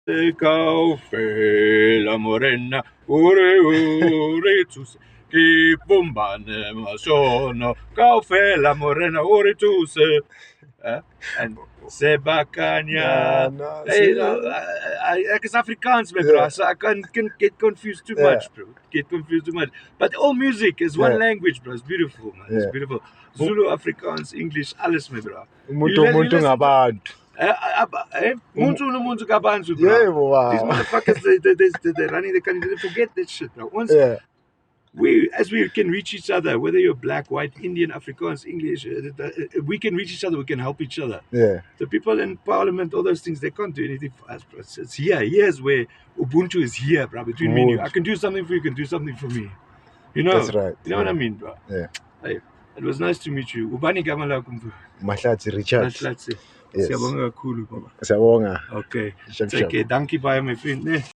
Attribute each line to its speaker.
Speaker 1: Café la morena, ore tus, que bombane masono, café la morena, ore tus, and Sebakanya.
Speaker 2: No,
Speaker 1: Hey,
Speaker 2: see?
Speaker 1: ek is Afrikaans, my
Speaker 2: Yeah.
Speaker 1: bro, so I can get confused too
Speaker 2: Yeah.
Speaker 1: much, bro. Get confused too much. But all music is one
Speaker 2: Yeah.
Speaker 1: language, bro. It's beautiful, man. It's
Speaker 2: Yeah.
Speaker 1: beautiful. Zulu, Afrikaans, English, alles, my bro.
Speaker 2: Umuntu ngabantu.
Speaker 1: Muntu nomuntu kabantu, bro.
Speaker 2: Yebo, wow.
Speaker 1: These motherfuckers, they're running the country. They forget that shit, bro. Once
Speaker 2: Yeah.
Speaker 1: as we can reach each other, whether you're black, white, Indian, Afrikaans, English, we can reach each other. We can help each other.
Speaker 2: Yeah.
Speaker 1: The people in parliament, all those things, they can't do anything for us, bro. It's here. Here's where Ubuntu is here, bro. Between me and you, I can do something for you. You can do something for me. You know.
Speaker 2: That's right.
Speaker 1: You know what I mean, bro.
Speaker 2: Yeah.
Speaker 1: Hey, it was nice to meet you. Ubani gama lakho mfowethu?
Speaker 2: Mahlatsi Richard.
Speaker 1: Mahlatsi.
Speaker 2: Yes.
Speaker 1: Siyabonga kakhulu baba.
Speaker 2: Siyabonga.
Speaker 1: Okay.
Speaker 2: Shap,
Speaker 1: Take
Speaker 2: shap.
Speaker 1: care. Dankie baie my vriend, né?